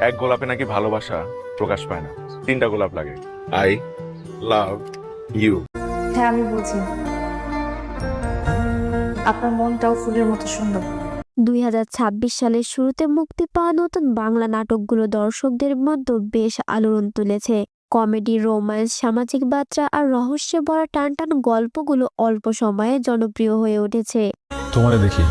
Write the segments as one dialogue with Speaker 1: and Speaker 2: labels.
Speaker 1: এক গোলাপে নাকি ভালোবাসা প্রকাশ পায় না, তিনটা গোলাপ লাগে। I love you.
Speaker 2: হ্যাঁ আমি বুঝি, আপনার মনটাও ফুলের মতো সুন্দর।
Speaker 3: 2026 সালের শুরুতে মুক্তি পাওয়া নতুন বাংলা নাটকগুলো দর্শকদের মধ্যে বেশ আলোড়ন তুলেছে। কমেডি, রোম্যান্স, সামাজিক বার্তা আর রহস্যে ভরা টানটান গল্পগুলো অল্প সময়ে জনপ্রিয় হয়ে উঠেছে।
Speaker 4: তোমারে দেখি।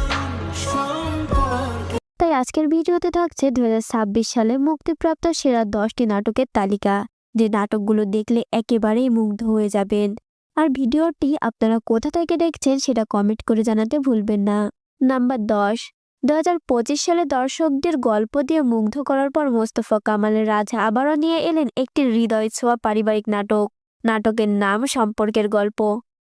Speaker 3: তাই আজকের ভিডিওতে থাকছে 2026 সালে মুক্তিপ্রাপ্ত সেরা 10টি নাটকের তালিকা, যে নাটকগুলো দেখলে একেবারেই মুগ্ধ হয়ে যাবেন। আর ভিডিওটি আপনারা কোথা থেকে দেখছেন সেটা কমেন্ট করে জানাতে ভুলবেন না। নাম্বার 10। 2025 সালে দর্শকদের গল্প দিয়ে মুগ্ধ করার পর মোস্তফা কামালের রাজ আবারও নিয়ে এলেন একটি হৃদয় ছোঁয়া পারিবারিক নাটক। নাটকের নাম সম্পর্কের গল্প।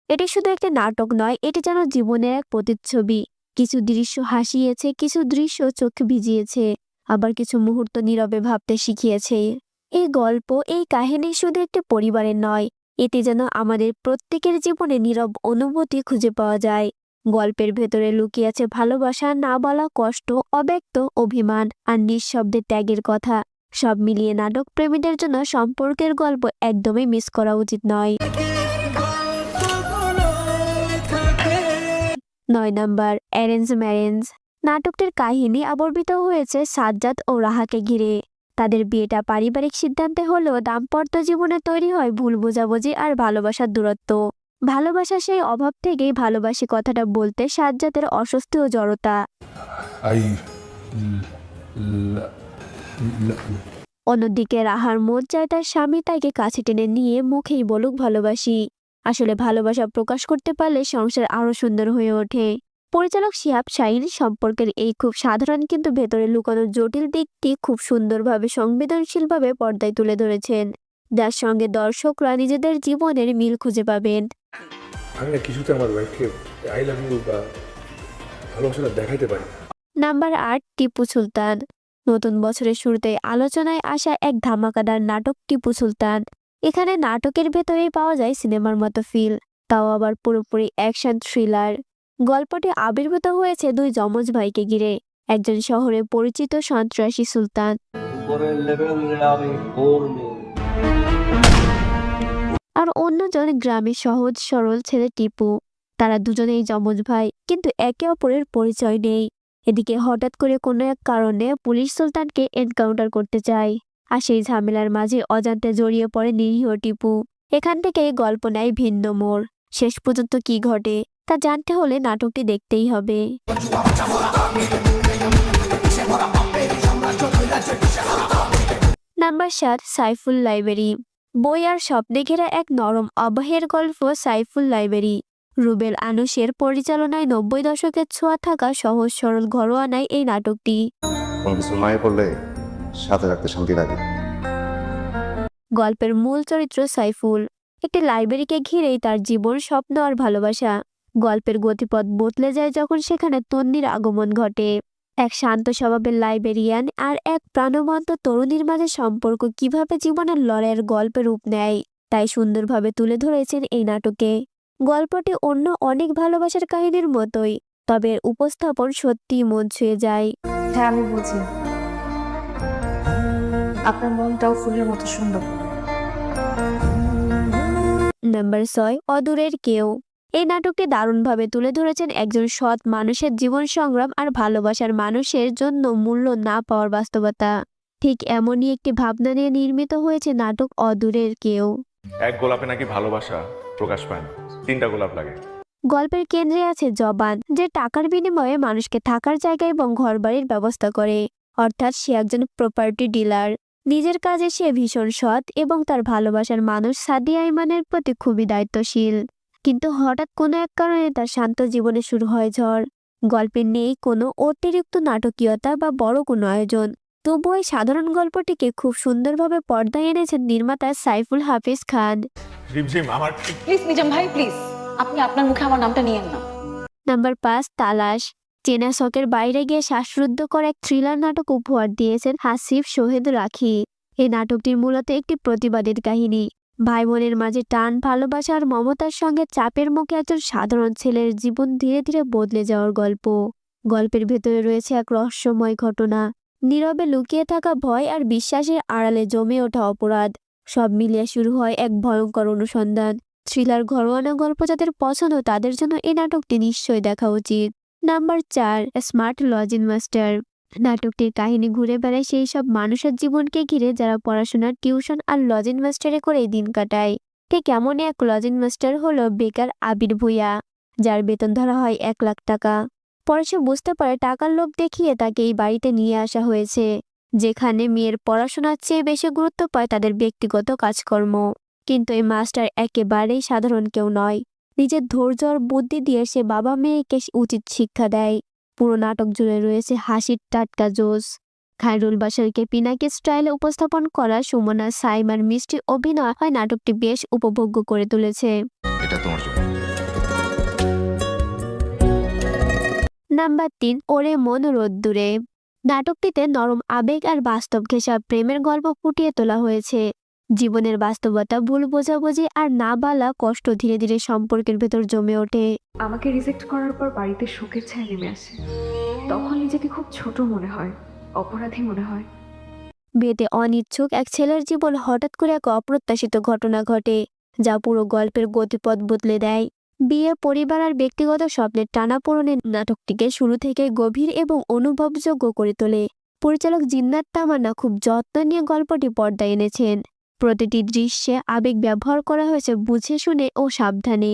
Speaker 3: এটি শুধু একটি নাটক নয়, এটি যেন জীবনের এক প্রতিচ্ছবি। কিছু দৃশ্য হাসিয়েছে, কিছু দৃশ্য চোখ ভিজিয়েছে, আবার কিছু মুহূর্ত নীরবে ভাবতে শিখিয়েছে। এই গল্প, এই কাহিনী শুধু একটি পরিবারের নয়, এতে যেন আমাদের প্রত্যেকের জীবনে নীরব অনুভূতি খুঁজে পাওয়া যায়। গল্পের ভেতরে লুকিয়ে আছে ভালোবাসা, না বলা কষ্ট, অব্যক্ত অভিমান আর নিঃশব্দে ত্যাগের কথা। সব মিলিয়ে নাটক প্রেমীদের জন্য সম্পর্কের গল্প একদমই মিস করা উচিত নয়। 9 নাম্বার, অ্যারেঞ্জ ম্যারেঞ্জ। নাটকটির কাহিনী আবর্তিত হয়েছে সাজ্জাদ ও রাহাকে ঘিরে। তাদের বিয়েটা পারিবারিক সিদ্ধান্তে হলেও দাম্পত্য জীবনে তৈরি হয় ভুল বোঝাবুঝি আর ভালোবাসার দূরত্ব। ভালোবাসা সেই অভাব থেকেই ভালোবাসি কথাটা বলতে সাজ্জাদের অস্বস্তি ও জড়তা। অন্যদিকে রাহার মন চায় তার স্বামী তাকে কাছে টেনে নিয়ে মুখেই বলুক ভালোবাসি। আসলে ভালোবাসা প্রকাশ করতে পারলে সংসার আরো সুন্দর হয়ে ওঠে। পরিচালক শিহাব শাহীন সম্পর্কের এই খুব সাধারণ কিন্তু ভেতরে লুকানো জটিল দিকটি খুব সুন্দরভাবে সংবেদনশীলভাবে পর্দায় তুলে ধরেছেন, যার সঙ্গে দর্শকরা নিজেদের জীবনের মিল খুঁজে পাবেন।
Speaker 5: আমি না কিছুতে আমার ওয়াইফকে আই লাভ ইউ বা ভালোবাসাটা দেখাইতে পারি।
Speaker 3: নাম্বার 8, টিপু সুলতান। নতুন বছরের শুরুতে আলোচনায় আসা এক ধামাকাদার নাটক টিপু সুলতান। এখানে নাটকের ভেতরেই পাওয়া যায় সিনেমার মতো ফিল, তাও আবার পুরোপুরি অ্যাকশন থ্রিলার। গল্পটি আবির্ভূত হয়েছে দুই যমজ ভাইকে ঘিরে, একজন শহরে পরিচিত সন্ত্রাসী সুলতান আর অন্যজন গ্রামের সহজ সরল ছেলে টিপু। তারা দুজনেই যমজ ভাই, কিন্তু একে অপরের পরিচয় নেই। এদিকে হঠাৎ করে কোনো এক কারণে পুলিশ সুলতানকে এনকাউন্টার করতে চায়, আর সেই ঝামেলার মাঝে অজান্তে জড়িয়ে পড়ে নিরীহ টিপু। এখান থেকেই গল্প নেয় ভিন্ন মোড়। শেষ পর্যন্ত কি ঘটে তা জানতে হলে নাটকটি দেখতেই হবে। Number 7, Saiful library. বই আর স্বপ্নে ঘেরা এক নরম অবহের গল্প সাইফুল লাইব্রেরি। রুবেল আনুশের পরিচালনায় 90 দশকের ছোঁয়া থাকা সহজ সরল ঘরোয়া নাই এই নাটকটি।
Speaker 6: মায়ে পড়লে সাথে রাখতে শান্তি লাগে।
Speaker 3: গল্পের মূল চরিত্র সাইফুল। একটি লাইব্রেরিকে ঘিরেই তার জীবন, স্বপ্ন আর ভালোবাসা। গল্পের গতিপথ বদলে যায় যখন সেখানে তন্নির আগমন ঘটে। এক শান্ত স্বভাবের লাইব্রেরিয়ান আর এক প্রাণবন্ত তরুণীর মাঝে সম্পর্ক কিভাবে জীবনের লড়াইয়ের গল্পে রূপ নেয় তাই সুন্দরভাবে তুলে ধরেছেন এই নাটকে। গল্পটি অন্য অনেক ভালোবাসার কাহিনীর মতোই, তবে এর উপস্থাপন সত্যিই মন ছুঁয়ে যায়।
Speaker 2: হ্যাঁ আমি বুঝি, আপনার মনটাও ফুলের মতো সুন্দর।
Speaker 3: নাম্বার 6, অদূরের কেউ। এই নাটকটি দারুণভাবে তুলে ধরেছেন একজন সৎ মানুষের জীবন সংগ্রাম আর ভালোবাসার মানুষের জন্য মূল্য না পাওয়ার বাস্তবতা। ঠিক এমনই একটি ভাবনা নিয়ে নির্মিত হয়েছে নাটক অদূরের কেউ।
Speaker 1: এক গোলাপে নাকি ভালোবাসা প্রকাশ পায় না, তিনটা গোলাপ লাগে।
Speaker 3: গল্পের কেন্দ্রে আছে জবান, যে টাকার বিনিময়ে মানুষকে থাকার জায়গা এবং ঘরবাড়ির ব্যবস্থা করে। অর্থাৎ সে একজন প্রপার্টি ডিলার। নিজের কাজে সে ভীষণ সৎ এবং তার ভালোবাসার মানুষ সাদিয়া ইমানের প্রতি খুবই দায়িত্বশীল। কিন্তু হঠাৎ কোনো এক কারণে তার শান্ত জীবনে শুরু হয় ঝড়। গল্পে নেই কোনো অতিরিক্ত নাটকীয়তা বা বড় কোনো আয়োজন, তবুও এই সাধারণ গল্পটিকে খুব সুন্দরভাবে পর্দায় এনেছেন নির্মাতা সাইফুল হাফিজ খান।
Speaker 1: রিমঝিম আমার
Speaker 7: প্লিজ নিজাম ভাই, প্লিজ আপনি আপনার মুখে আমার নামটা নিয়েন না।
Speaker 3: নাম্বার 5, তালাশ। চেনা শখের বাইরে গিয়ে শ্বাসরুদ্ধ করে এক থ্রিলার নাটক উপহার দিয়েছেন হাসিফ শহীদ রাখি। এই নাটকটির মূলত একটি প্রতিবাদের কাহিনী। ভাই বোনের মাঝে টান, ভালোবাসা আর মমতার সঙ্গে চাপের মুখে একজন সাধারণ ছেলের জীবন ধীরে ধীরে বদলে যাওয়ার গল্প। গল্পের ভেতরে রয়েছে এক রহস্যময় ঘটনা, নীরবে লুকিয়ে থাকা ভয় আর বিশ্বাসের আড়ালে জমে ওঠা অপরাধ, সব মিলিয়ে শুরু হয় এক ভয়ঙ্কর অনুসন্ধান। থ্রিলার ঘরোয়ানা গল্প যাদের পছন্দ তাদের জন্য এই নাটকটি নিশ্চয়ই দেখা উচিত। Number 4, smart lodging master. নাটকটির কাহিনী ঘুরে বেড়ায় সেই সব মানুষের জীবনকে ঘিরে যারা পড়াশোনা, টিউশন আর লজিং মাস্টারে করে দিন কাটায়। ঠিক এমনই এক লজিং মাস্টার হলো বেকার আবির ভূঁইয়া, যার বেতন ধরা হয় 1 লাখ টাকা। পরে সে বুঝতে পারে টাকার লোভ দেখিয়ে তাকে এই বাড়িতে নিয়ে আসা হয়েছে, যেখানে মেয়ের পড়াশোনার চেয়ে বেশি গুরুত্ব পায় তাদের ব্যক্তিগত কাজকর্ম। কিন্তু এই মাস্টার একেবারেই সাধারণ কেউ নয়। নিজের ধৈর্য আর বুদ্ধি দিয়ে সে বাবা মেয়েকে উচিত শিক্ষা দেয়। পুরো নাটক জুড়ে রয়েছে হাসির টাটকা জোশ। খায়রুল বাশারকে পিনাকি স্টাইলে উপস্থাপন করা সুমনা সাইমার মিষ্টি অভিনয় হয় নাটকটি বেশ উপভোগ্য করে তুলেছে।
Speaker 6: এটা তোমার জন্য।
Speaker 3: নাম্বার 3, ওরে মন রোদ্দুরে। নাটকটিতে নরম আবেগ আর বাস্তব ঘেঁষা প্রেমের গল্প ফুটিয়ে তোলা হয়েছে। জীবনের বাস্তবতা, ভুল বোঝাবুঝি আর না বলা কষ্ট ধীরে ধীরে সম্পর্কের ভেতর জমে ওঠে।
Speaker 2: আমাকে রিজেক্ট করার পর বাড়িতে শোকের ছায়া নেমে আসে। তখন নিজেকে খুব ছোট মনে হয়, অপরাধী মনে হয়।
Speaker 3: বিয়েতে অনিচ্ছুক এক ছেলের জীবন হঠাৎ করে এক অপ্রত্যাশিত ঘটনা ঘটে, যা পুরো গল্পের গতিপথ বদলে দেয়। বিয়ে, পরিবার আর ব্যক্তিগত স্বপ্নের টানাপোড়েনে নাটকটিকে শুরু থেকে গভীর এবং অনুভবযোগ্য করে তোলে। পরিচালক জিন্নাত তামান্না খুব যত্ন নিয়ে গল্পটি পর্দায় এনেছেন। প্রতিটি দৃশ্যে আবেগ ব্যবহার করা হয়েছে বুঝে শুনে ও সাবধানে।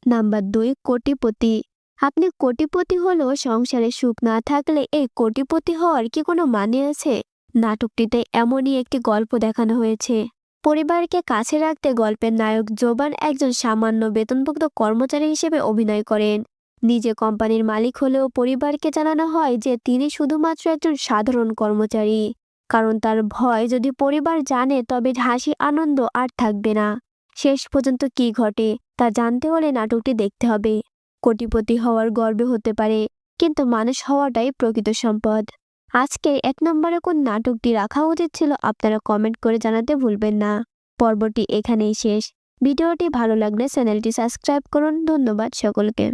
Speaker 3: নাম্বার 2, কোটিপতি। আপনি কোটিপতি হলেও সংসারে সুখ না থাকলে এই কোটিপতি হওয়ার কি কোনো মানে আছে? নাটকটিতে এমনই একটি গল্প দেখানো হয়েছে। পরিবারকে কাছে রাখতে গল্পের নায়ক জোবান একজন সামান্য বেতনভুক্ত কর্মচারী হিসেবে অভিনয় করেন। নিজে কোম্পানির মালিক হলেও পরিবারকে জানানো হয় যে তিনি শুধুমাত্র একজন সাধারণ কর্মচারী, কারণ তার ভয় যদি পরিবার জানে তবে হাসি আনন্দ আর থাকবে না। শেষ পর্যন্ত কি ঘটে তা জানতে হলে নাটকটি দেখতে হবে। কোটিপতি হওয়ার গর্বে হতে পারে, কিন্তু মানুষ হওয়াটাই প্রকৃত সম্পদ। আজকে 1 নম্বরে কোন নাটকটি রাখা উচিত ছিল আপনারা কমেন্ট করে জানাতে ভুলবেন না। পর্বটি এখানেই শেষ। ভিডিওটি ভালো লাগলে চ্যানেলটি সাবস্ক্রাইব করুন। ধন্যবাদ সকলকে।